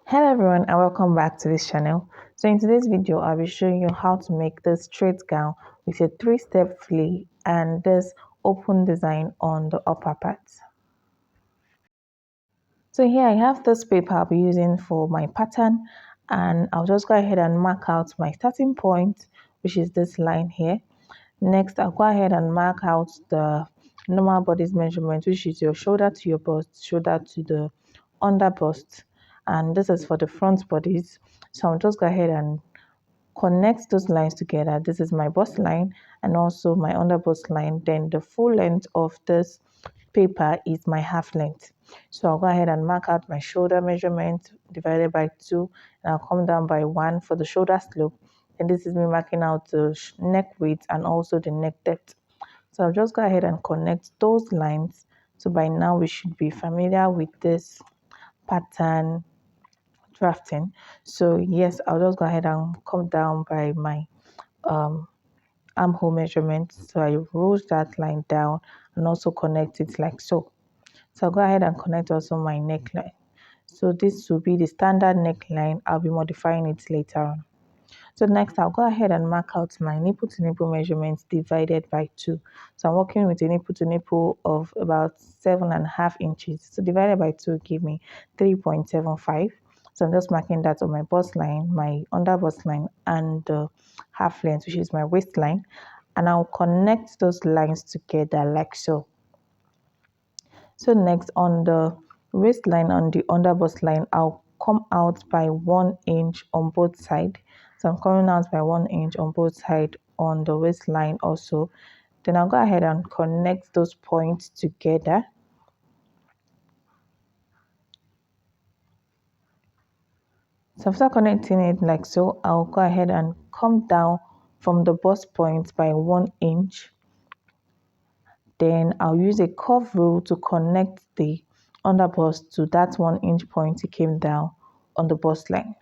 Hello everyone and welcome back to this channel. So in today's video I'll be showing you how to make this straight gown with a 3-step flea and this open design on the upper part. So here I have this paper I'll be using for my pattern, and I'll just go ahead and mark out my starting point, which is this line here. Next I'll go ahead and mark out the normal body's measurement, which is your shoulder to your bust, shoulder to the under bust, and this is for the front bodies. So I'll just go ahead and connect those lines together. This is my bust line and also my under bust line. Then the full length of this paper is my half length. So I'll go ahead and mark out my shoulder measurement divided by 2, and I'll come down by 1 for the shoulder slope. And this is me marking out the neck width and also the neck depth. So I'll just go ahead and connect those lines. So by now we should be familiar with this pattern drafting. So yes, I'll just go ahead and come down by my armhole measurement. So I roll that line down and also connect it like so. So I'll go ahead and connect also my neckline. So this will be the standard neckline. I'll be modifying it later on. So next I'll go ahead and mark out my nipple to nipple measurements divided by 2. So I'm working with a nipple to nipple of about 7.5 inches. So divided by 2 give me 3.75. So I'm just marking that on my bust line, my under bust line, and the half length, which is my waistline. And I'll connect those lines together like so. So next on the waistline, on the under bust line, I'll come out by 1 inch on both sides. So I'm coming out by 1 inch on both sides on the waistline also. Then I'll go ahead and connect those points together. So after connecting it like so, I'll go ahead and come down from the bust point by 1 inch. Then I'll use a curve rule to connect the under bust to that 1 inch point it came down on the bust line.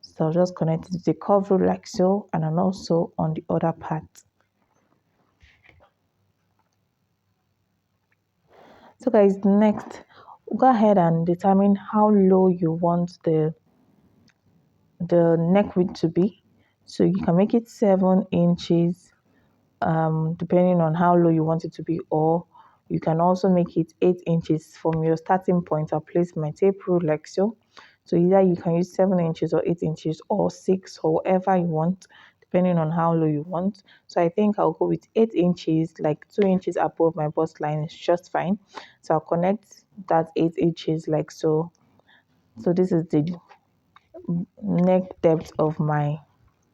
So I'll just connect it to the curve rule like so, and then also on the other part. So guys, next go ahead and determine how low you want the neck width to be. So you can make it 7 inches depending on how low you want it to be, or you can also make it 8 inches from your starting point. I'll place my tape rule like so. So either you can use 7 inches or 8 inches or 6 or whatever you want, depending on how low you want. So I think I'll go with 8 inches, like 2 inches above my bust line is just fine. So I'll connect that 8 inches like so. So this is the neck depth of my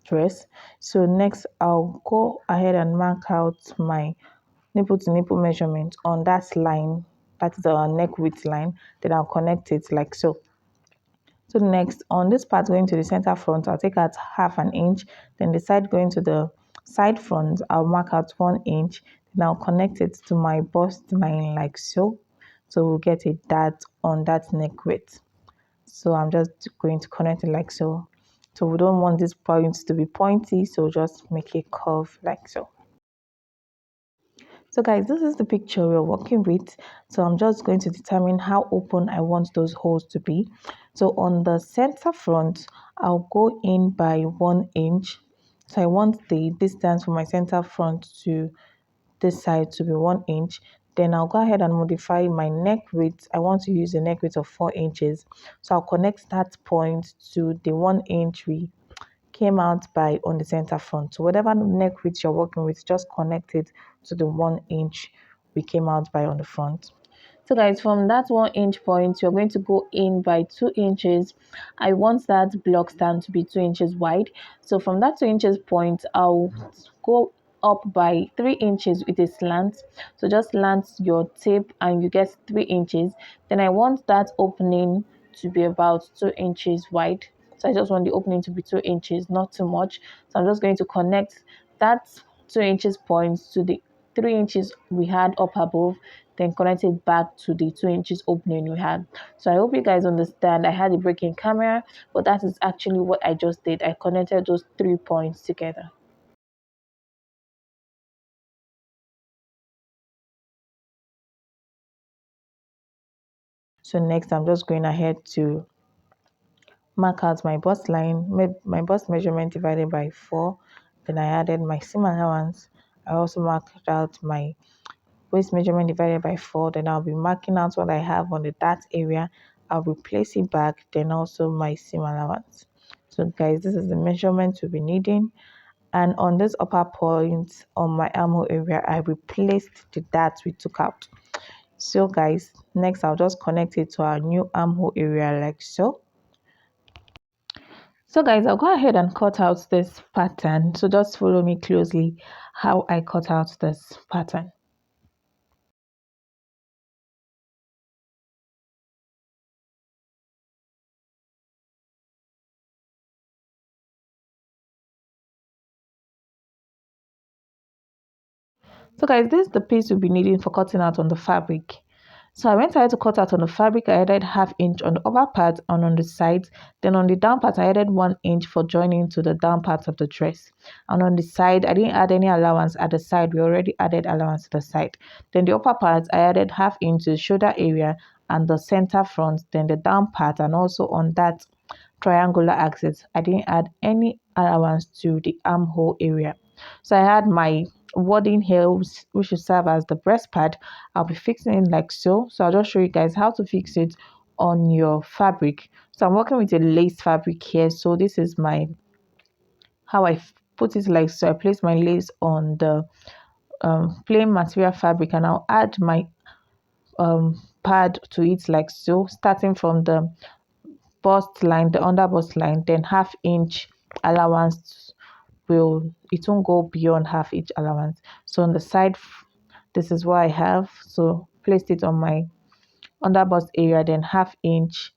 dress. So next I'll go ahead and mark out my nipple to nipple measurement on that line, that's the neck width line. Then I'll connect it like so. So next on this part going to the center front, I'll take out half an inch. Then the side going to the side front, I'll mark out 1 inch. Then I'll connect it to my bust line like so. So we'll get a dart on that neck width. So I'm just going to connect it like so. So we don't want this point to be pointy, so just make a curve like so. So guys, this is the picture we're working with. So I'm just going to determine how open I want those holes to be. So on the center front, I'll go in by 1 inch. So I want the distance from my center front to this side to be 1 inch. Then I'll go ahead and modify my neck width. I want to use a neck width of 4 inches. So I'll connect that point to the 1 inch we came out by on the center front. So whatever neck width you're working with, just connect it to the 1 inch we came out by on the front. So guys, from that 1 inch point, you're going to go in by 2 inches. I want that block stand to be 2 inches wide. So from that 2 inches point, I'll go up by 3 inches with a slant. So just slant your tape and you get 3 inches. Then I want that opening to be about 2 inches wide. So I just want the opening to be 2 inches, not too much. So I'm just going to connect that 2 inches point to the 3 inches we had up above, then connect it back to the 2 inches opening we had. So I hope you guys understand. I had a break-in camera, but that is actually what I just did. I connected those 3 points together. So next I'm just going ahead to mark out my bust line, my bust measurement divided by 4. Then I added my seam allowance. I also marked out my waist measurement divided by 4. Then I'll be marking out what I have on the dart area. I'll replace it back, then also my seam allowance. So guys, this is the measurement we'll be needing. And on this upper point on my armhole area, I replaced the dart we took out. So guys, next I'll just connect it to our new armhole area like so. So guys, I'll go ahead and cut out this pattern. So just follow me closely how I cut out this pattern. So guys, this is the piece we'll be needing for cutting out on the fabric. So I went ahead to cut out on the fabric. I added ½ inch on the upper part and on the sides. Then on the down part, I added 1 inch for joining to the down part of the dress. And on the side, I didn't add any allowance at the side. We already added allowance to the side. Then the upper part, I added ½ inch to the shoulder area and the center front. Then the down part and also on that triangular axis, I didn't add any allowance to the armhole area. So I had my wadding here, which should serve as the breast pad. I'll be fixing it like so. So I'll just show you guys how to fix it on your fabric. So I'm working with a lace fabric here. So this is my how I put it like so. I place my lace on the plain material fabric and I'll add my pad to it like so, starting from the bust line, the under bust line, then ½ inch allowance it won't go beyond ½ inch allowance. So on the side, this is what I have. So placed it on my under bust area, then ½ inch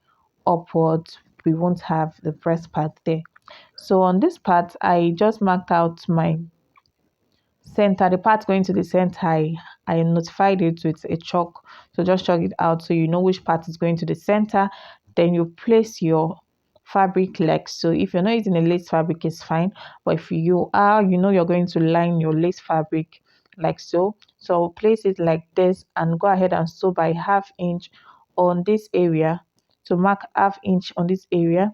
upwards. We won't have the breast part there. So on this part, I just marked out my center, the part going to the center. I notified it with a chalk. So just chalk it out so you know which part is going to the center. Then you place your fabric like so. If you're not using a lace fabric, it's fine. But if you are, you know you're going to line your lace fabric like so. So place it like this and go ahead and sew by ½ inch on this area to mark ½ inch on this area.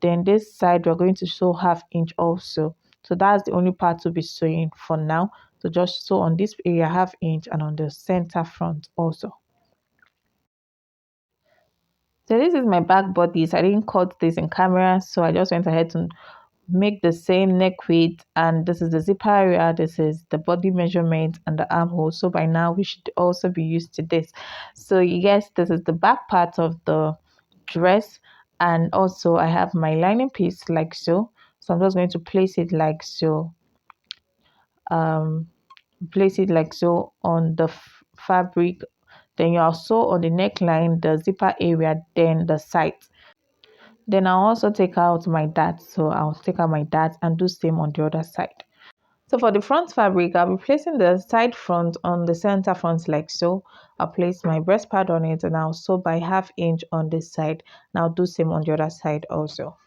Then this side we're going to sew ½ inch also. So that's the only part to be sewing for now. So just sew on this area ½ inch and on the center front also. So this is my back bodice. I didn't cut this in camera, so I just went ahead to make the same neck width, and this is the zipper area, this is the body measurement and the armhole. So by now we should also be used to this. So yes, this is the back part of the dress, and also I have my lining piece like so. So I'm just going to place it like so. Place it like so on the fabric, then you also on the neckline, the zipper area, then the sides. Then I'll also take out my dart. So I'll take out my dart and do same on the other side. So for the front fabric, I'll be placing the side front on the center front like so. I'll place my breast pad on it and I'll sew by ½ inch on this side. And I'll do same on the other side also.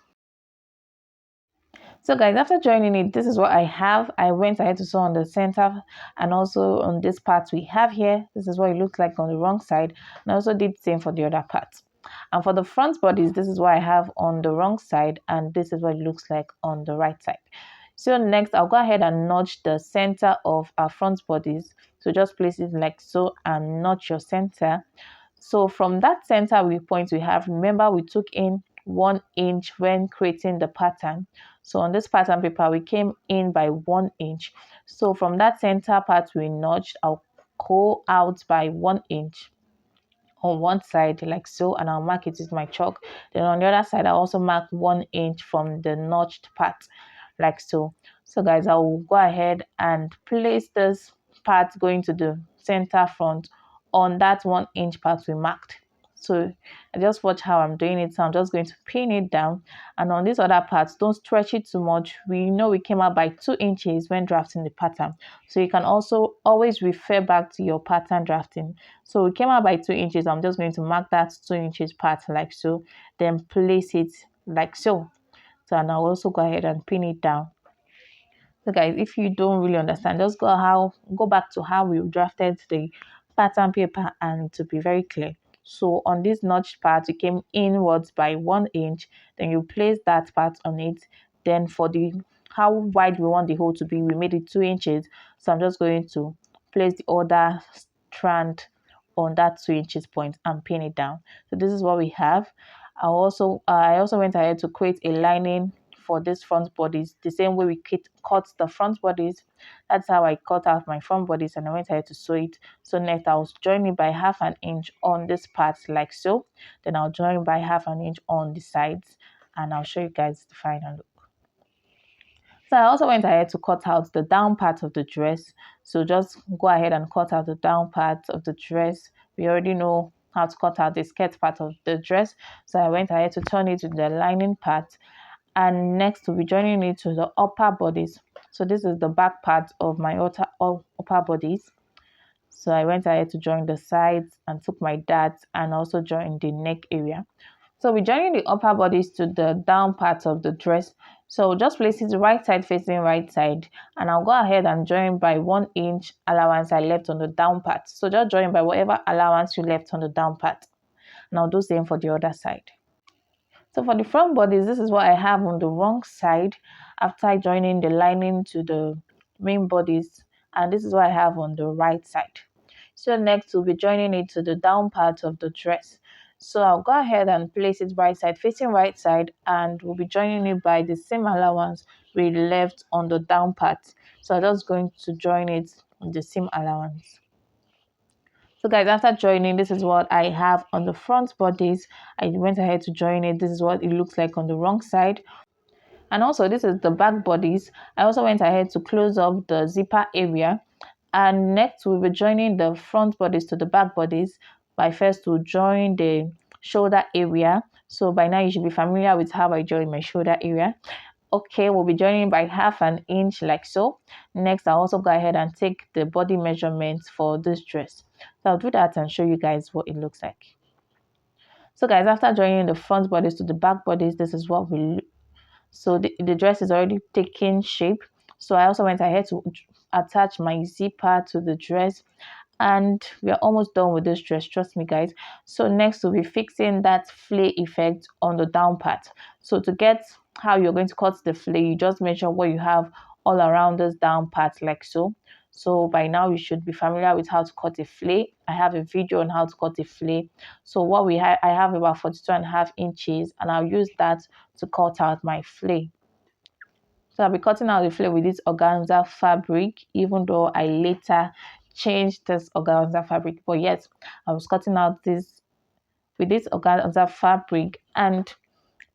So guys, after joining it, this is what I have. I went ahead to sew on the center and also on this part we have here. This is what it looks like on the wrong side. And I also did the same for the other part. And for the front bodies, this is what I have on the wrong side and this is what it looks like on the right side. So next, I'll go ahead and notch the center of our front bodies. So just place it like so and notch your center. So from that center point we have, remember we took in 1 inch when creating the pattern. So on this pattern paper, we came in by 1 inch. So from that center part we notched, I'll go out by 1 inch on one side like so, and I'll mark it with my chalk. Then on the other side, I also mark 1 inch from the notched part like so. So guys, I will go ahead and place this part going to the center front on that 1 inch part we marked. So I just watch how I'm doing it. So I'm just going to pin it down, and on these other parts, don't stretch it too much. We know we came out by 2 inches when drafting the pattern, so you can also always refer back to your pattern drafting. So we came out by 2 inches. I'm just going to mark that 2 inches part like so, then place it like so. So and I'll also go ahead and pin it down. So guys, if you don't really understand, just go back to how we drafted the pattern paper and to be very clear. So on this notched part, you came inwards by 1 inch, then you place that part on it. Then for the how wide we want the hole to be, we made it 2 inches. So I'm just going to place the other strand on that 2 inches point and pin it down. So this is what we have. I also went ahead to create a lining for this front bodies the same way we cut the front bodies. That's how I cut out my front bodies, and I went ahead to sew it. So next I'll join it by 1/2 inch on this part like so. Then I'll join by 1/2 inch on the sides, and I'll show you guys the final look. So I also went ahead to cut out the down part of the dress. So just go ahead and cut out the down part of the dress. We already know how to cut out the skirt part of the dress. So I went ahead to turn it to the lining part. And next we'll be joining it to the upper bodies. So this is the back part of my upper bodies. So I went ahead to join the sides and took my darts and also joined the neck area. So we're joining the upper bodies to the down part of the dress. So just place it right side facing right side, and I'll go ahead and join by 1 inch allowance I left on the down part. So just join by whatever allowance you left on the down part, and I'll do the same for the other side. So for the front bodies, this is what I have on the wrong side after joining the lining to the main bodies, and this is what I have on the right side. So next we'll be joining it to the down part of the dress. So I'll go ahead and place it right side facing right side, and we'll be joining it by the same allowance we left on the down part. So I'm just going to join it on the same allowance. So guys, after joining, this is what I have on the front bodies. I went ahead to join it. This is what it looks like on the wrong side. And also this is the back bodies. I also went ahead to close up the zipper area. And next we'll be joining the front bodies to the back bodies by first to join the shoulder area. So by now you should be familiar with how I join my shoulder area. Okay, we'll be joining by 1/2 inch like so. Next, I'll also go ahead and take the body measurements for this dress. So I'll do that and show you guys what it looks like. So guys, after joining the front bodies to the back bodies, this is what we so the dress is already taking shape. So I also went ahead to attach my zipper to the dress, and we are almost done with this dress, trust me guys. So next we'll be fixing that flay effect on the down part. So to get how you're going to cut the flay, you just measure what you have all around this down part like so. So by now you should be familiar with how to cut a flay. I have a video on how to cut a flay. So what we have, I have about 42.5 inches, and I'll use that to cut out my flay. So I'll be cutting out the flay with this organza fabric, even though I later changed this organza fabric. But yes, I was cutting out this with this organza fabric, and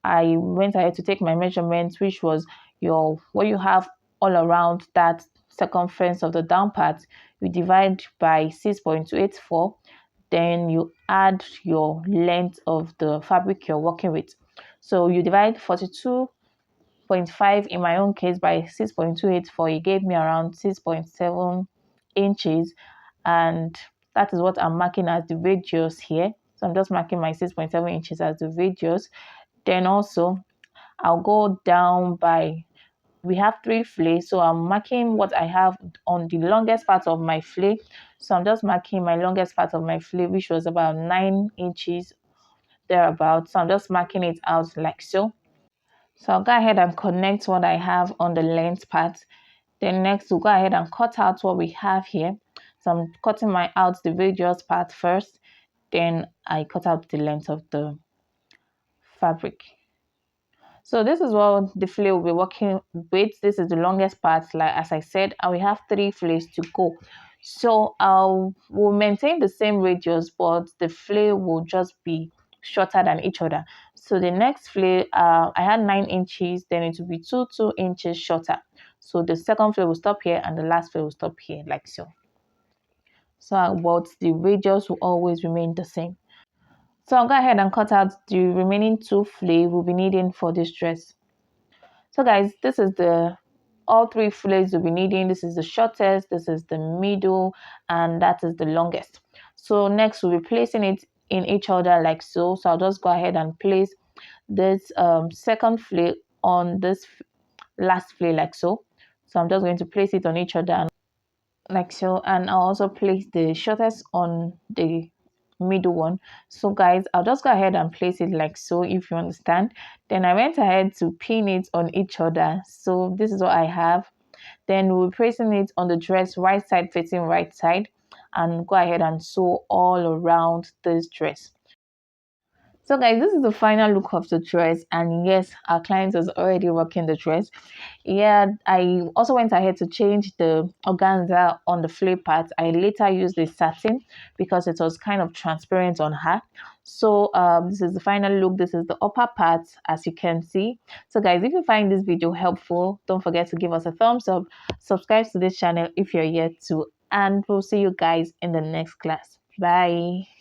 I went ahead to take my measurements, which was what you have all around that circumference of the down part. You divide by 6.284, then you add your length of the fabric you're working with. So you divide 42.5 in my own case by 6.284. It gave me around 6.7 inches, and that is what I'm marking as the radius here. So I'm just marking my 6.7 inches as the radius. Then also I'll go down by, we have 3 flays, so I'm marking what I have on the longest part of my flay. So I'm just marking my longest part of my flay, which was about 9 inches thereabouts. So I'm just marking it out like so. So I'll go ahead and connect what I have on the length part. Then next we'll go ahead and cut out what we have here. So I'm cutting out the radius part first, then I cut out the length of the fabric. So this is what the flay will be working with. This is the longest part, like as I said, and we have 3 flays to go. So we'll maintain the same radius, but the flay will just be shorter than each other. So the next flay, I had 9 inches, then it will be 2 inches shorter. So the second flay will stop here, and the last flay will stop here, like so. So but the radius will always remain the same. So I'll go ahead and cut out the remaining 2 flay we'll be needing for this dress. So guys, this is all 3 flays we'll be needing. This is the shortest, this is the middle, and that is the longest. So next we'll be placing it in each other like so. So I'll just go ahead and place this second flay on this last flay like so. So I'm just going to place it on each other like so, and I'll also place the shortest on the middle one. So guys, I'll just go ahead and place it like so, if you understand. Then I went ahead to pin it on each other. So this is what I have. Then we'll be placing it on the dress, right side facing right side, and go ahead and sew all around this dress. So guys, this is the final look of the dress, and yes, our client is already rocking the dress. Yeah, I also went ahead to change the organza on the flare part. I later used the satin because it was kind of transparent on her. So this is the final look. This is the upper part, as you can see. So guys, if you find this video helpful, don't forget to give us a thumbs up, subscribe to this channel if you're yet to, and we'll see you guys in the next class. Bye.